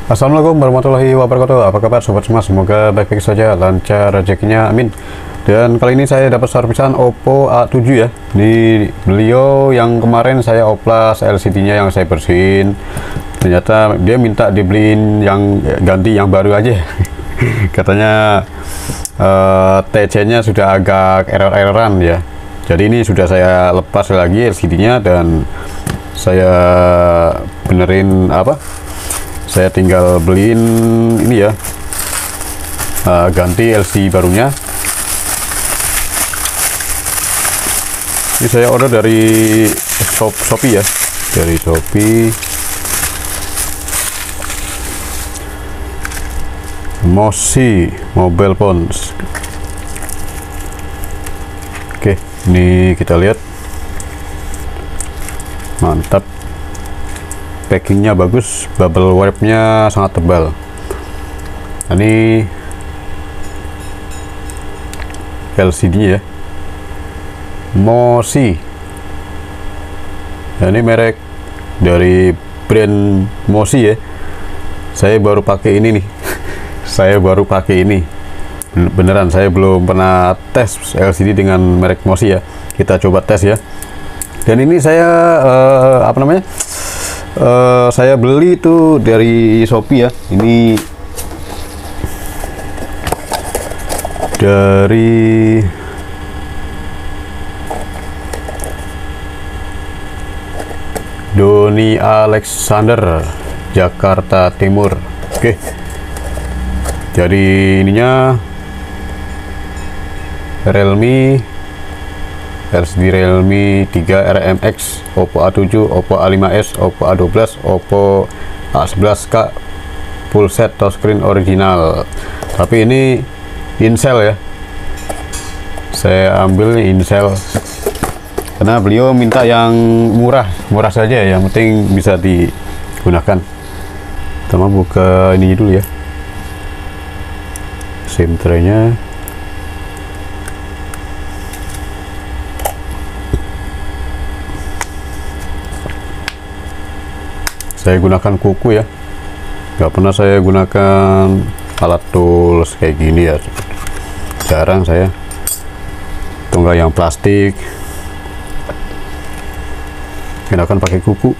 Assalamualaikum warahmatullahi wabarakatuh. Apa kabar sobat semua? Semoga baik-baik saja, lancar rezekinya, amin. Dan kali ini saya dapat servisan Oppo A7 ya. Ini beliau yang kemarin saya oplas LCD-nya yang saya bersihin. Ternyata dia minta dibeliin yang ganti yang baru aja. Katanya TC-nya sudah agak error-erroran ya. Jadi ini sudah saya lepas lagi LCD-nya dan saya benerin saya tinggal beliin ini ya, ganti LCD barunya. Ini saya order dari Shopee ya, dari Shopee. Mosi Mobile Phones. Oke, ini kita lihat, mantap. Packingnya bagus, bubble wrap-nya sangat tebal. Ini LCD ya, Mosi. Nah, ini merek dari brand Mosi ya. Saya baru pakai ini nih. Saya baru pakai ini. Beneran, saya belum pernah tes LCD dengan merek Mosi ya. Kita coba tes ya. Dan ini saya saya beli itu dari Shopee ya. Ini dari Doni Alexander, Jakarta Timur. Oke. Jadi ininya Realme LCD Realme 3 RMX, Oppo A7, Oppo A5s, Oppo A12, Oppo A11K full set touchscreen original. Tapi ini Incel ya. Saya ambil Incel karena beliau minta yang murah saja, yang penting bisa digunakan. Kita buka ini dulu ya, SIM tray-nya. Saya gunakan kuku ya, nggak pernah saya gunakan alat tools kayak gini ya, jarang saya. Atau enggak yang plastik, gunakan pakai kuku.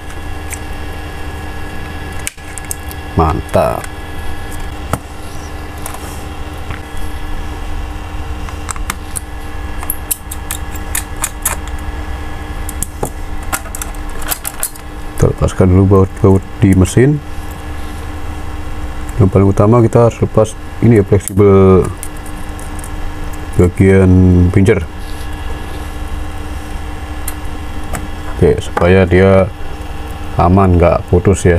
Mantap. Kita lepaskan dulu baut-baut di mesin. Yang paling utama kita harus lepas ini ya, fleksibel bagian pincer. Oke, supaya dia aman, nggak putus ya.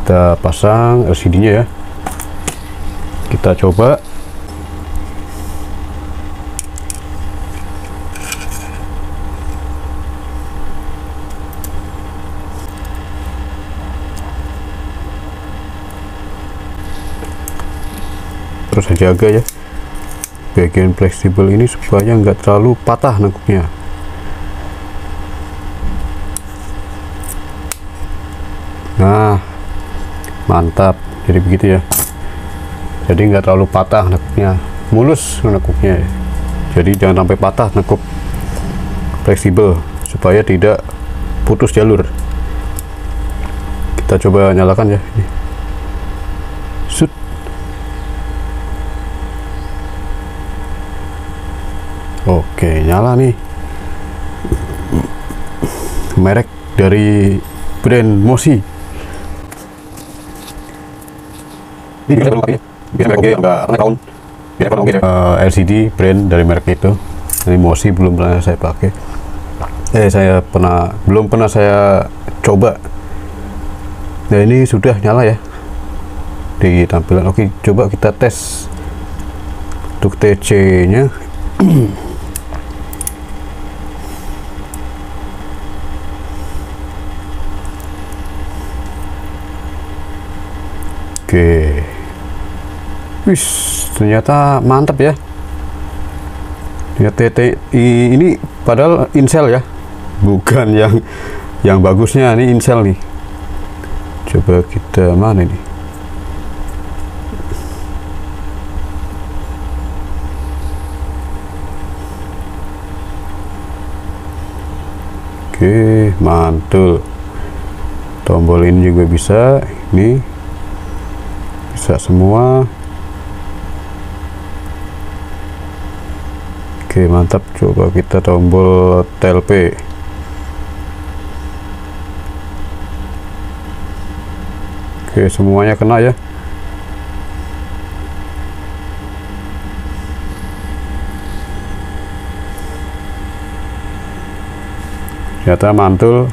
Kita pasang LCD-nya ya. Kita coba. Terus jaga ya bagian fleksibel ini supaya nggak terlalu patah nangkupnya. Nah, mantap. Jadi begitu ya, jadi nggak terlalu patah nekuknya, mulus nekuknya ya. Jadi jangan sampai patah nekup, fleksibel supaya tidak putus jalur. Kita coba nyalakan ya. Shoot. Oke, nyala nih. Merek dari brand Mosi. LCD brand dari merek itu. Ini Mosi belum pernah saya pakai. Belum pernah saya coba. Nah ini sudah nyala ya di tampilan. Oke, coba kita tes untuk TC nya. Oke, wis, ternyata mantap ya. Ya, TTI ini padahal Incel ya, bukan yang bagusnya, ini Incel nih. Coba kita mana ini? Oke, mantul. Tombol ini juga bisa, ini bisa semua. Oke, mantap. Coba kita tombol TLP. Oke, semuanya kena ya. Ternyata mantul.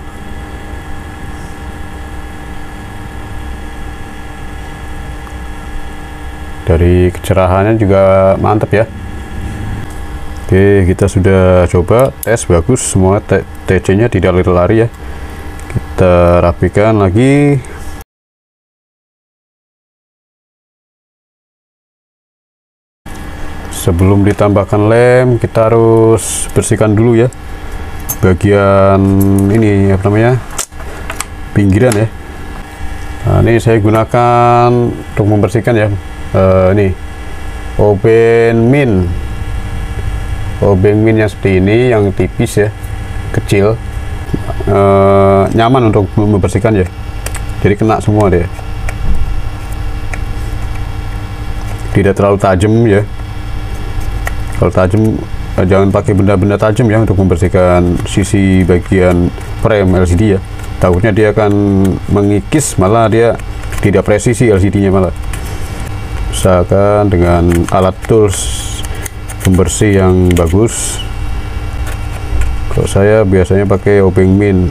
Dari kecerahannya juga mantap ya. Oke, kita sudah coba tes, bagus semua, TC nya tidak lari-lari ya. Kita rapikan lagi. Sebelum ditambahkan lem, kita harus bersihkan dulu ya bagian ini, apa namanya, pinggiran ya. Nah, ini saya gunakan untuk membersihkan ya, ini Oben Min yang seperti ini, yang tipis ya, kecil, nyaman untuk membersihkan ya. Jadi kena semua deh, tidak terlalu tajam ya. Kalau tajam, jangan pakai benda-benda tajam ya untuk membersihkan sisi bagian frame LCD ya. Takutnya dia akan mengikis, malah dia tidak presisi LCD-nya malah. Usahakan dengan alat tools pembersih yang bagus. Kalau saya biasanya pakai Obeng Min.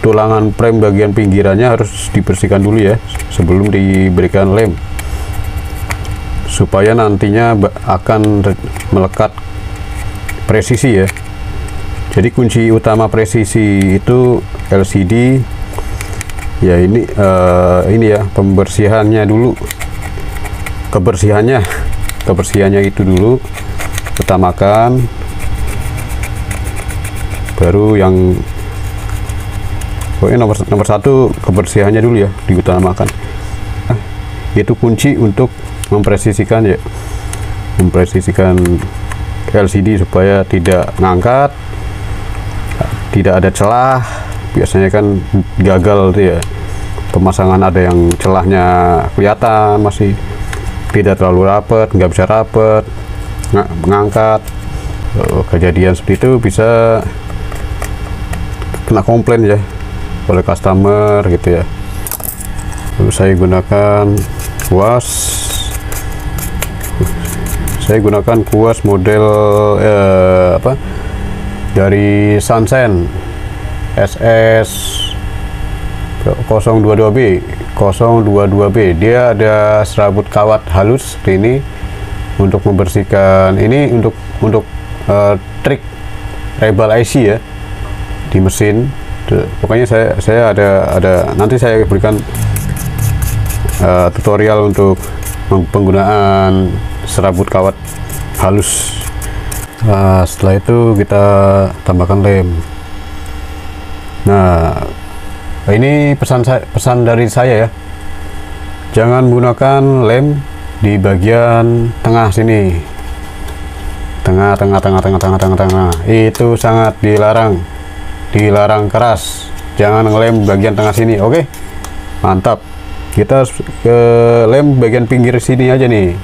Tulangan frame bagian pinggirannya harus dibersihkan dulu ya sebelum diberikan lem, supaya nantinya akan melekat presisi ya. Jadi kunci utama presisi itu LCD ya, ini ya, pembersihannya dulu, kebersihannya itu dulu utamakan, baru yang pokoknya nomor satu kebersihannya dulu ya diutamakan. Itu kunci untuk mempresisikan ya, mempresisikan LCD supaya tidak ngangkat, tidak ada celah. Biasanya kan gagal tuh ya, pemasangan ada yang celahnya kelihatan, masih tidak terlalu rapet, nggak bisa rapet, ngangkat. Kejadian seperti itu bisa kena komplain ya oleh customer gitu ya. Lalu saya gunakan kuas. Saya gunakan kuas model dari Sansen SS 022B. Dia ada serabut kawat halus seperti ini untuk membersihkan ini, untuk trik rebel IC ya di mesin. Pokoknya saya ada nanti saya berikan tutorial untuk penggunaan serabut kawat halus. Setelah itu kita tambahkan lem. Nah, ini pesan dari saya ya, jangan menggunakan lem di bagian tengah sini, tengah, itu sangat dilarang keras. Jangan ngelem bagian tengah sini. Oke, mantap. Kita ke lem bagian pinggir sini aja nih.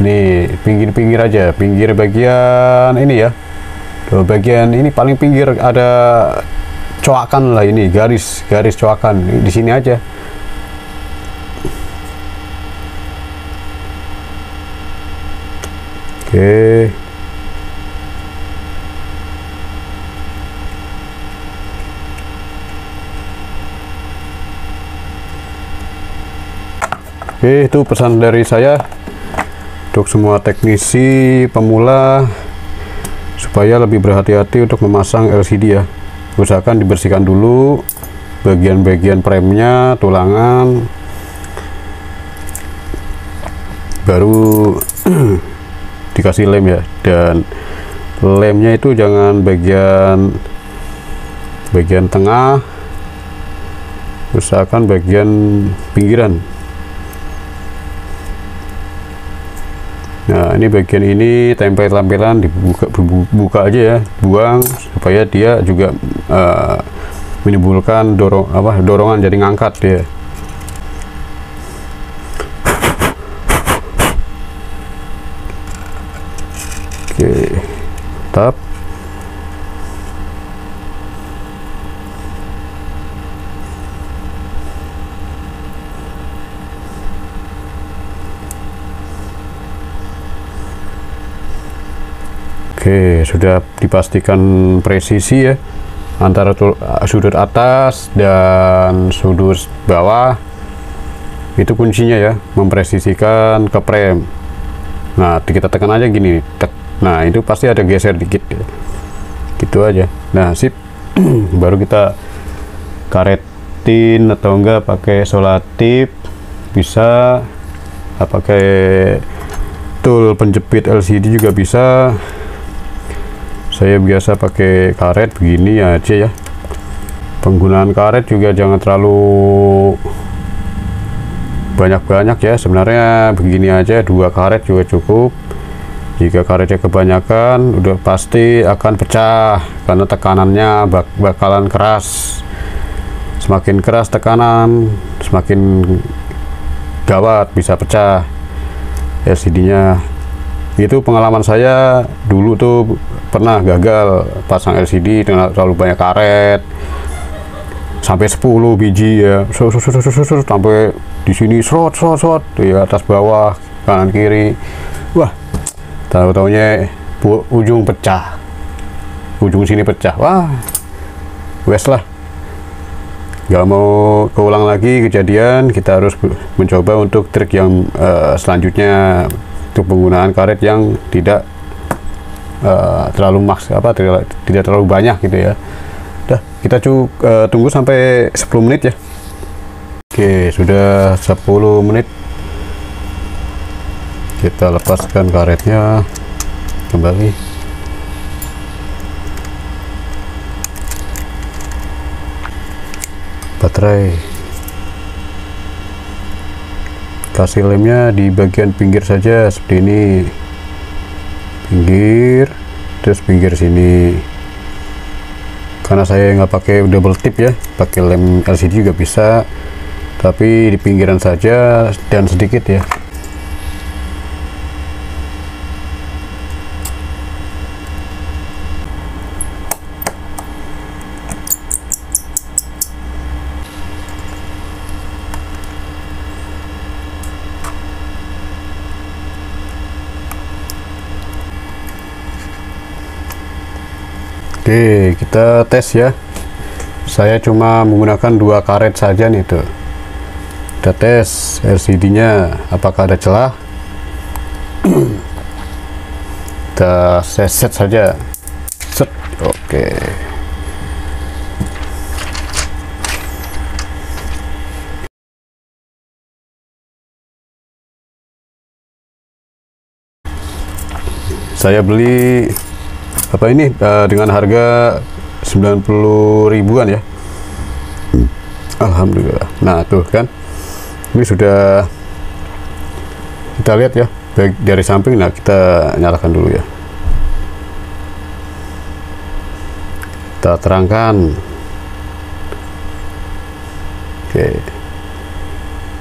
Nih, pinggir aja, pinggir bagian ini ya. Tuh, bagian ini paling pinggir ada coakan lah, ini garis coakan di sini aja. Oke. Oke, itu pesan dari saya untuk semua teknisi pemula supaya lebih berhati-hati untuk memasang LCD ya. Usahakan dibersihkan dulu bagian-bagian premnya, tulangan, baru dikasih lem ya. Dan lemnya itu jangan bagian tengah, usahakan bagian pinggiran. Nah, ini bagian ini tempel-tempelan dibuka aja ya, buang supaya dia juga menimbulkan dorongan, jadi ngangkat dia. Oke, tap. Oke, sudah dipastikan presisi ya antara sudut atas dan sudut bawah. Itu kuncinya ya, mempresisikan ke prem. Nah, kita tekan aja gini, tek. Nah, itu pasti ada geser dikit ya. Gitu aja. Nah, sip. Baru kita karetin atau enggak pakai solatip, bisa pakai tool penjepit LCD juga bisa. Saya biasa pakai karet begini aja ya. Penggunaan karet juga jangan terlalu banyak-banyak ya, sebenarnya begini aja, 2 karet juga cukup. Jika karetnya kebanyakan udah pasti akan pecah karena tekanannya bakalan keras. Semakin keras tekanan, semakin gawat bisa pecah LCD-nya. Itu pengalaman saya dulu tuh, pernah gagal pasang LCD dengan terlalu banyak karet, sampai 10 biji ya, sampai di sini serot di atas bawah kanan kiri. Wah, tahu-taunya ujung pecah, ujung sini pecah. Wah, wes lah, nggak mau keulang lagi kejadian. Kita harus mencoba untuk trik yang selanjutnya, untuk penggunaan karet yang tidak terlalu tidak terlalu banyak gitu ya. Udah, kita tunggu sampai 10 menit ya. Oke, sudah 10 menit. Kita lepaskan karetnya kembali. Baterai, kasih lemnya di bagian pinggir saja seperti ini, pinggir, terus pinggir sini. Karena saya nggak pakai double tip ya, pakai lem LCD juga bisa, tapi di pinggiran saja dan sedikit ya. Oke, kita tes ya. Saya cuma menggunakan 2 karet saja nih tuh. Kita tes LCD-nya apakah ada celah. Kita set saja. Set. Oke. Saya beli apa ini dengan harga 90 ribuan ya. Alhamdulillah. Nah, tuh kan, ini sudah kita lihat ya, baik dari samping. Nah, kita nyalakan dulu ya, kita terangkan. Oke,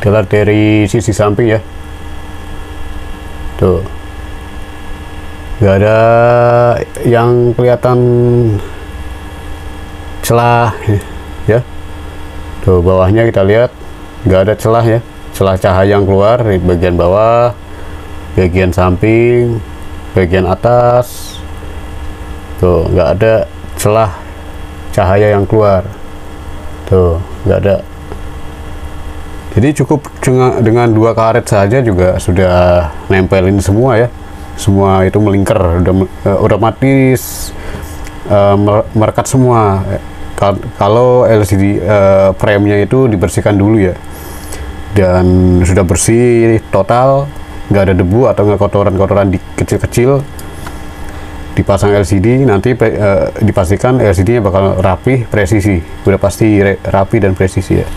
kita lihat dari sisi samping ya, tuh nggak ada yang kelihatan celah ya. Tuh bawahnya kita lihat nggak ada celah ya, celah cahaya yang keluar di bagian bawah, bagian samping, bagian atas. Tuh nggak ada celah cahaya yang keluar, tuh nggak ada. Jadi cukup dengan 2 karet saja juga sudah nempelin semua ya, semua itu melingkar, udah otomatis merekat semua. Kalau LCD frame-nya itu dibersihkan dulu ya, dan sudah bersih total, nggak ada debu atau nggak kotoran-kotoran kecil-kecil, dipasang LCD nanti dipastikan LCD-nya bakal rapi, presisi, udah pasti rapi dan presisi ya.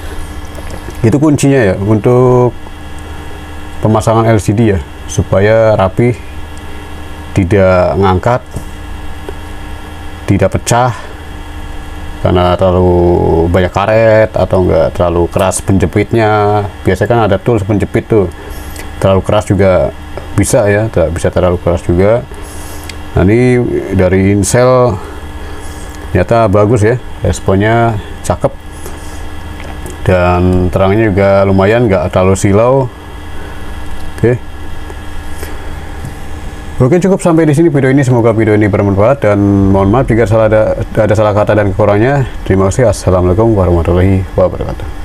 Itu kuncinya ya untuk pemasangan LCD ya, supaya rapi, tidak ngangkat, tidak pecah karena terlalu banyak karet atau enggak terlalu keras penjepitnya. Biasanya kan ada tools penjepit tuh, terlalu keras juga bisa ya, bisa terlalu keras juga. Nah, ini dari Insel ternyata bagus ya, responnya cakep dan terangnya juga lumayan, nggak terlalu silau. Oke, cukup sampai di sini video ini. Semoga video ini bermanfaat dan mohon maaf jika ada salah kata dan kekurangannya. Terima kasih. Assalamualaikum warahmatullahi wabarakatuh.